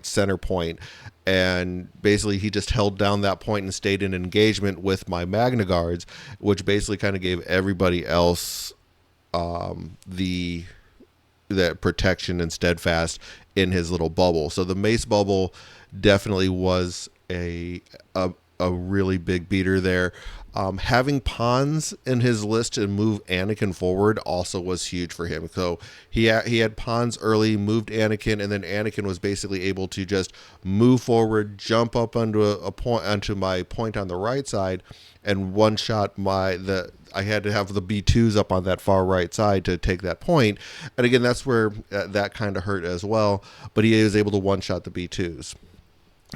center point, and basically he just held down that point and stayed in engagement with my Magna Guards, which basically kind of gave everybody else the that protection and steadfast in his little bubble. So the Mace bubble definitely was a really big beater there. Having pawns in his list to move Anakin forward also was huge for him. So he had pawns early, moved Anakin, and then Anakin was basically able to just move forward, jump up onto my point on the right side, and one shot I had to have the B2s up on that far right side to take that point. And again, that's where that kind of hurt as well. But he was able to one shot the B2s.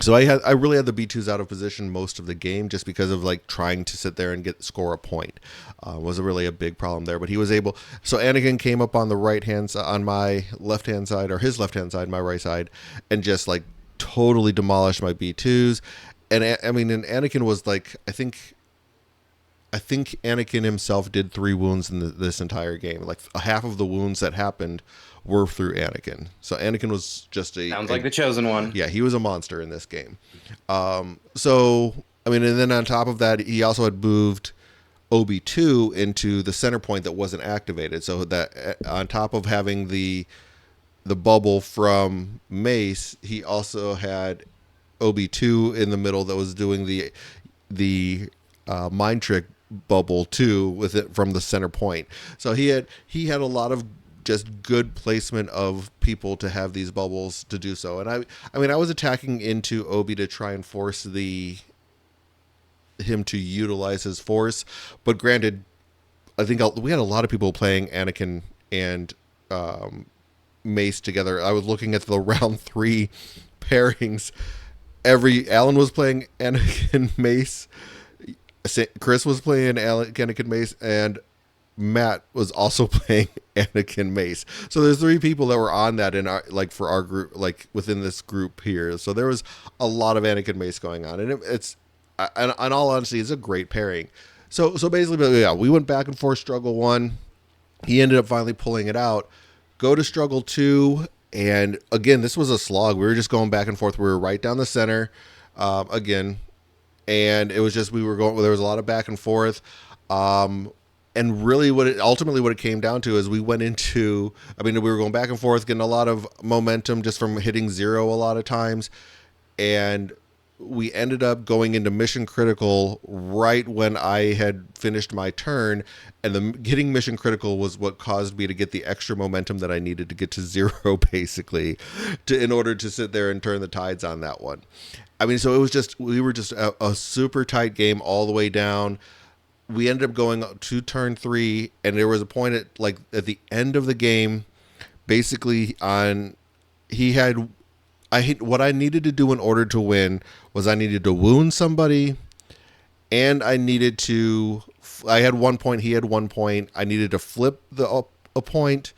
So I really had the B2s out of position most of the game just because of like trying to sit there and score a point was really a big problem there. But he was able. So Anakin came up on the right hand on my left hand side, or his left hand side, my right side, and just like totally demolished my B2s. And I mean, and Anakin was like, I think Anakin himself did 3 wounds in this entire game. Like half of the wounds that happened were through Anakin. So Anakin was just Sounds like the chosen one. yeah, he was a monster in this game. So I mean, and then on top of that, he also had moved OB2 into the center point that wasn't activated. So that on top of having the bubble from Mace, he also had OB2 in the middle that was doing the mind trick bubble too with it from the center point. So he had a lot of just good placement of people to have these bubbles to do so. And I mean I was attacking into Obi to try and force him to utilize his force, but granted, I think we had a lot of people playing Anakin and Mace together. I was looking at the round 3 pairings. Alan was playing Anakin Mace, Chris was playing Anakin Mace, and Matt was also playing Anakin Mace. So there's 3 people that were on that in for our group, like within this group here. So there was a lot of Anakin Mace going on, and it's in all honesty, it's a great pairing. So basically, yeah, we went back and forth. Struggle 1, he ended up finally pulling it out. Go to struggle 2, and again, this was a slog. We were just going back and forth. We were right down the center again, and it was just there was a lot of back and forth. and really what it came down to is we went into, I mean, we were going back and forth, getting a lot of momentum just from hitting zero a lot of times, and we ended up going into mission critical right when I had finished my turn, and the getting mission critical was what caused me to get the extra momentum that I needed to get to zero, basically, in order to sit there and turn the tides on that one. I mean, so it was just, we were just a super tight game all the way down. We ended up going to turn three, and there was a point at the end of the game, basically on he had what I needed to do in order to win was I needed to wound somebody, and I had 1 point, he had 1 point. I needed to flip a point,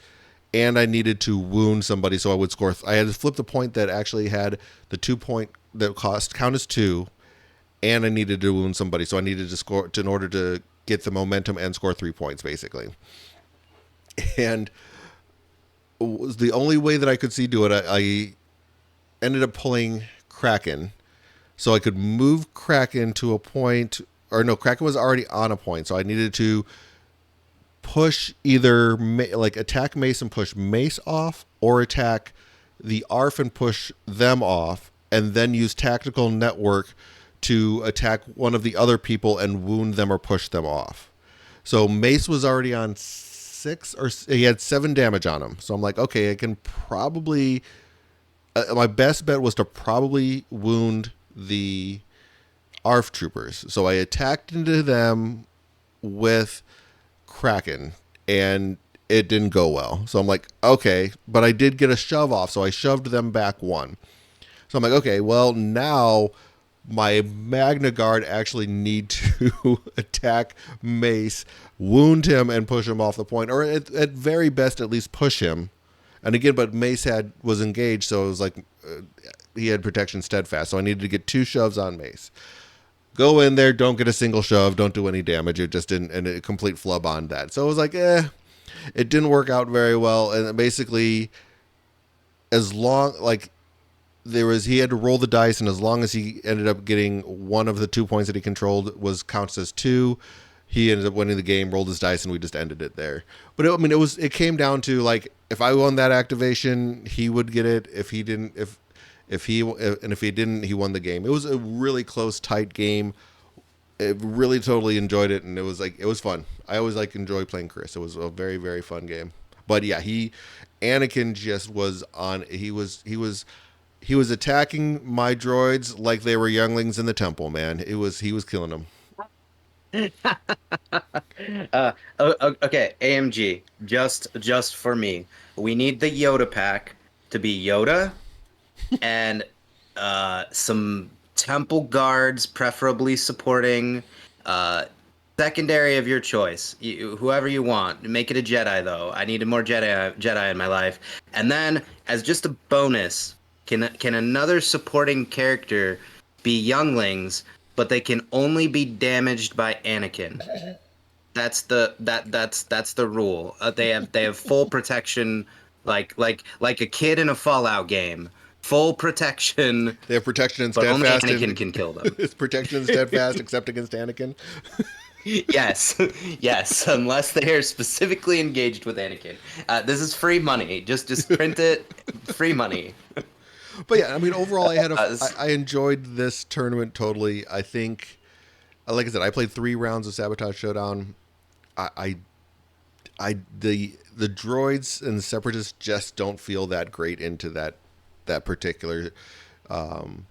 and I needed to wound somebody so I would score. I had to flip the point that actually had the 2 point that count as two, and I needed to wound somebody, so I needed to score in order to get the momentum and score 3 points, basically. And was the only way that I could see do it. I ended up pulling Kraken, so I could move Kraken to a point. Or no, Kraken was already on a point, so I needed to push either like attack Mace and push Mace off, or attack the ARF and push them off, and then use Tactical Network to attack one of the other people and wound them or push them off. So Mace was already on six, or he had 7 damage on him. So I'm like, okay, I can probably. My best bet was to probably wound the ARF troopers. So I attacked into them with Kraken, and it didn't go well. So I'm like, okay, but I did get a shove off, so I shoved them back one. So I'm like, okay, well, now my Magna Guard actually need to attack Mace, wound him, and push him off the point, or at very best, at least push him. And again, but Mace was engaged, so it was like he had protection steadfast, so I needed to get 2 shoves on Mace. Go in there, don't get a single shove, don't do any damage. It just didn't, and a complete flub on that. So it was like, it didn't work out very well. And basically, as long like he had to roll the dice, and as long as he ended up getting one of the 2 points that he controlled was counts as 2, he ended up winning the game, rolled his dice, and we just ended it there. But it came down to, like, if I won that activation, he would get it. If he didn't, if he didn't, he won the game. It was a really close, tight game. I really totally enjoyed it, and it was fun. I always enjoy playing Chris. It was a very, very fun game. But yeah, Anakin just was on. He was attacking my droids like they were younglings in the temple. Man, he was killing them. Okay, AMG, just for me, we need the Yoda pack to be Yoda and some temple guards, preferably supporting secondary of your choice. Whoever you want. Make it a Jedi, though. I need more Jedi in my life. And then, as just a bonus, can another supporting character be younglings, but they can only be damaged by Anakin? That's the rule. They have full protection, like a kid in a Fallout game. Full protection, They have protection and but only steadfast. Anakin can kill them. It's protection and steadfast, except against Anakin. Yes, yes, unless they are specifically engaged with Anakin. This is free money. Just print it. Free money. But yeah, I mean, overall, Uh, I enjoyed this tournament totally. I think, like I said, I played 3 rounds of Sabotage Showdown. I, the droids and the separatists just don't feel that great into that particular um,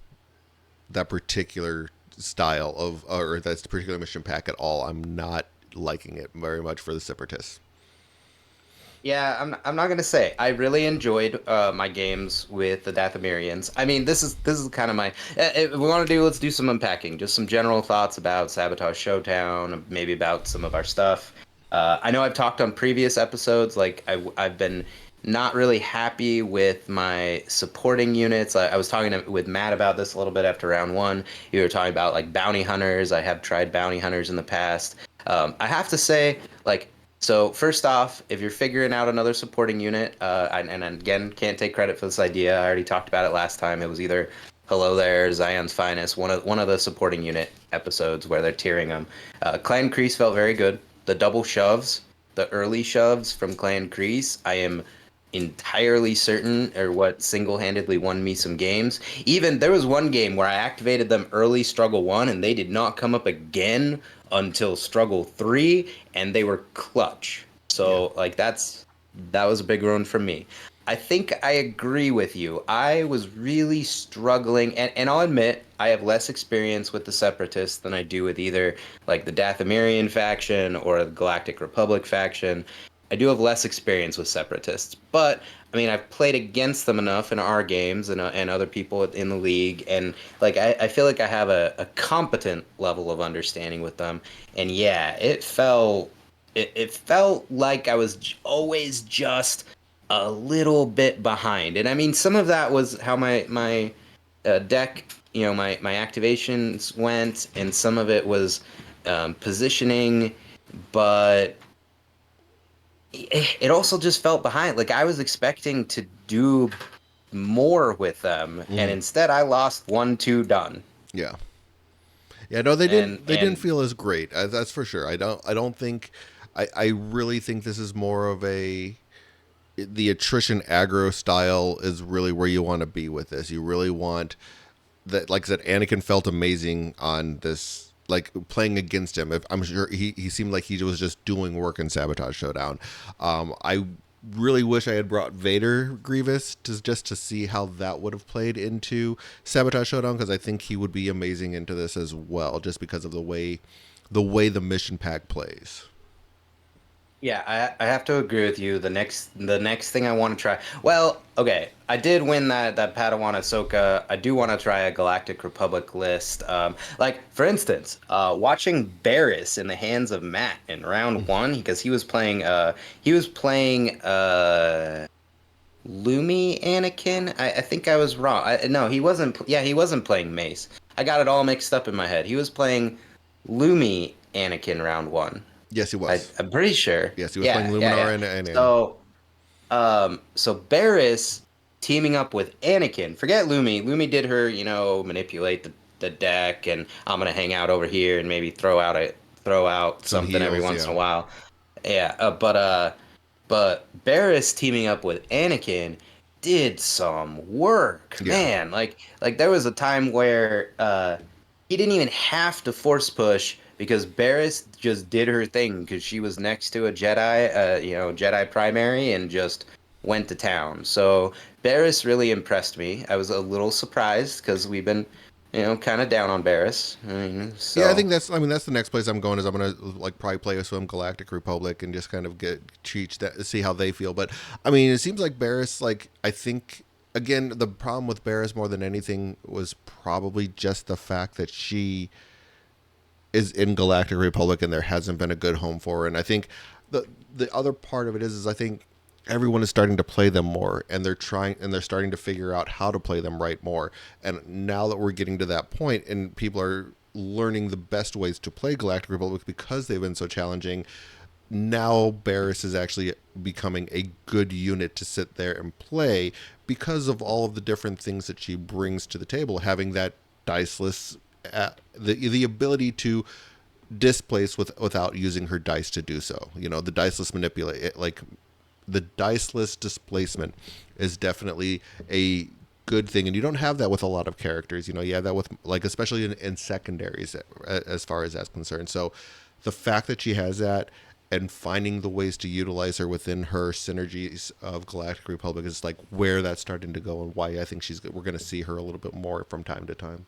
that particular style of, or that particular mission pack at all. I'm not liking it very much for the separatists. Yeah, I'm not gonna say I really enjoyed my games with the Dathomirians. I mean, this is kind of my. If we want to do, let's do some unpacking, just some general thoughts about Sabotage Showdown, maybe about some of our stuff. I know I've talked on previous episodes, like I've been not really happy with my supporting units. I was talking with Matt about this a little bit after round one. You were talking about like bounty hunters. I have tried bounty hunters in the past. I have to say, like. So first off, if you're figuring out another supporting unit, and again, can't take credit for this idea. I already talked about it last time. It was either Hello There, Zion's Finest, one of the supporting unit episodes where they're tiering them. Clan Kreese felt very good. the double shoves, the early shoves from Clan Kreese, I am entirely certain are what single-handedly won me some games. Even there was one game where I activated them early struggle 1 and they did not come up again until struggle 3 and they were clutch. Yeah. So like that was a big one for me. I think I agree with you. I was really struggling, and I'll admit I have less experience with the Separatists than I do with either like the Dathomirian faction or the Galactic Republic faction. I do have less experience with Separatists, but I mean I've played against them enough in our games and other people in the league, and like I feel like I have a competent level of understanding with them. And yeah, it felt like I was always just a little bit behind. And I mean, some of that was how my deck, my activations went, and some of it was positioning, but it also just felt behind. Like I was expecting to do more with them, and Hmm. instead I lost 1-2 done. Yeah. Yeah, no, they And didn't. They didn't and feel as great. That's for sure. I don't. I don't think. I really think this is more of a the attrition aggro style is really where you want to be with this. You really want that. Like I said, Anakin felt amazing on this. Like playing against him, I'm sure he seemed like he was just doing work in Sabotage Showdown. I really wish I had brought Vader Grievous to just to see how that would have played into Sabotage Showdown because I think he would be amazing into this as well, just because of the mission pack plays. yeah, I have to agree with you. The next thing I want to try. Well, okay, I did win that Padawan Ahsoka. I do want to try a Galactic Republic list. Like for instance, watching Barriss in the hands of Matt in round one because he was playing Lumi Anakin. I think I was wrong. No, he wasn't. Yeah, he wasn't playing Mace. I got it all mixed up in my head. He was playing Lumi Anakin round one. Yes, he I, was. I'm pretty sure. Yes, he was playing Yeah, yeah, Luminar yeah. and So Barriss teaming up with Anakin. Forget Lumi. Lumi did her, manipulate the deck, and I'm gonna hang out over here and maybe throw out some something every heals. once in Yeah, a while. Yeah, but Barriss teaming up with Anakin did some work, yeah. man. Like there was a time where he didn't even have to force push because Barriss just did her thing because she was next to a Jedi, Jedi primary, and just went to town. So Barriss really impressed me. I was a little surprised because we've been, kind of down on Barriss. I mean, Yeah, I so think that's. I mean, that's the next place I'm going. Is I'm gonna like probably play with some Galactic Republic and just kind of get cheat that see how they feel. But I mean, it seems like Barriss. Like I think again, the problem with Barriss more than anything was probably just the fact that she is in Galactic Republic and there hasn't been a good home for her. And I think the other part of it is I think everyone is starting to play them more and they're starting to figure out how to play them right more. And now that we're getting to that point and people are learning the best ways to play Galactic Republic because they've been so challenging, now Barriss is actually becoming a good unit to sit there and play because of all of the different things that she brings to the table, having that diceless the ability to displace without using her dice to do so. The diceless manipulate like the diceless displacement is definitely a good thing, and you don't have that with a lot of characters. You have that with like especially in secondaries as far as that's concerned. So the fact that she has that and finding the ways to utilize her within her synergies of Galactic Republic is like where that's starting to go and why I think we're going to see her a little bit more from time to time.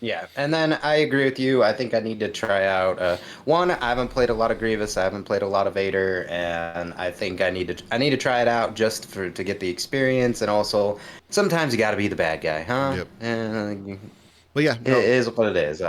yeah, and then I agree with you. I think I need to try out one. I haven't played a lot of Grievous. I haven't played a lot of Vader, and I think I need to try it out just to get the experience. And also, sometimes you got to be the bad guy, huh? Yep. It But yeah, no, is what it is.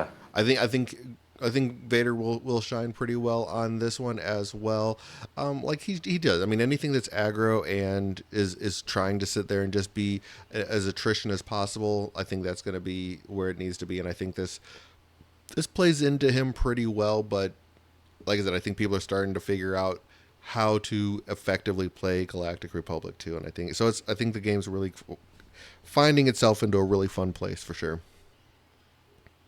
I think Vader will shine pretty well on this one as well. Like he does. I mean, anything that's aggro and is trying to sit there and just be as attrition as possible. I think that's going to be where it needs to be, and I think this plays into him pretty well. But like I said, I think people are starting to figure out how to effectively play Galactic Republic too, and I think so. I think the game's really finding itself into a really fun place for sure.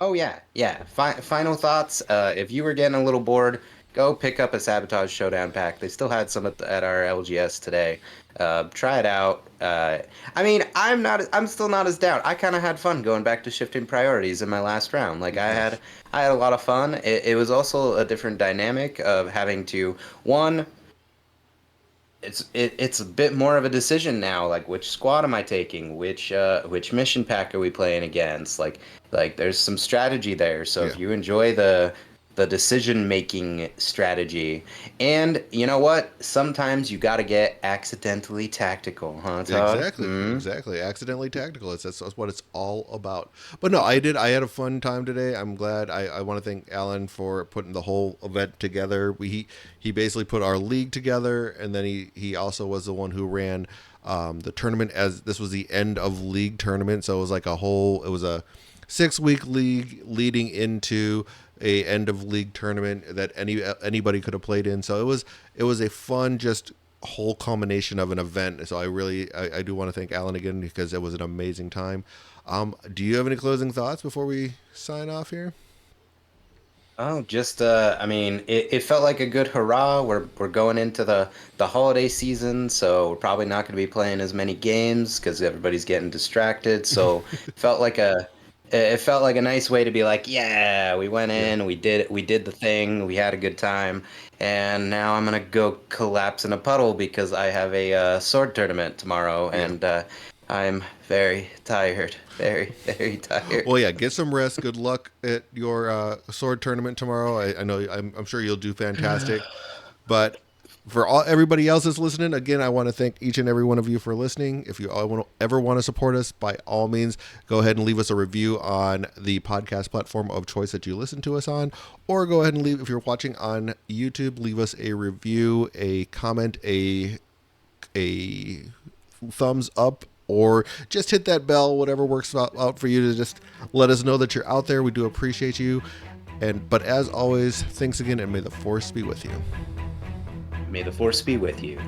Oh yeah, yeah. Final thoughts. If you were getting a little bored, go pick up a Sabotage Showdown pack. They still had some at our LGS today. Try it out. I mean, I'm still not as down. I kind of had fun going back to shifting priorities in my last round. Like Yeah, I had a lot of fun. It was also a different dynamic of having to one it's a bit more of a decision now, like which squad am I taking, which mission pack are we playing against, like there's some strategy there. So yeah. if you enjoy the decision making strategy, and you know what, sometimes you got to get accidentally tactical, huh, Todd? Exactly, exactly. Accidentally tactical. That's what it's all about. But no, I did. I had a fun time today. I'm glad. I want to thank Alan for putting the whole event together. He basically put our league together, and then he also was the one who ran the tournament, as this was the end of league tournament. So it was like a whole. It was a 6 week league leading into a end of league tournament that anybody could have played in. So it was a fun, just whole culmination of an event. So I do want to thank Alan again because it was an amazing time. Do you have any closing thoughts before we sign off here? Oh, just I mean, it felt like a good hurrah. We're going into the holiday season, so we're probably not going to be playing as many games because everybody's getting distracted. So it felt like a nice way to be like, yeah, we went Yeah, in, we did the thing, we had a good time, and now I'm gonna go collapse in a puddle because I have a sword tournament tomorrow, yeah. and I'm very tired, very very tired. Well, yeah. Get some rest. Good luck at your sword tournament tomorrow. I know. I'm sure you'll do fantastic. But for everybody else that's listening, again, I want to thank each and every one of you for listening. If you ever want to support us, by all means, go ahead and leave us a review on the podcast platform of choice that you listen to us on, or go ahead and leave, if you're watching on YouTube, leave us a review, a comment, a thumbs up, or just hit that bell, whatever works out for you, to just let us know that you're out there. We do appreciate you. But as always, thanks again, and may the force be with you. May the force be with you.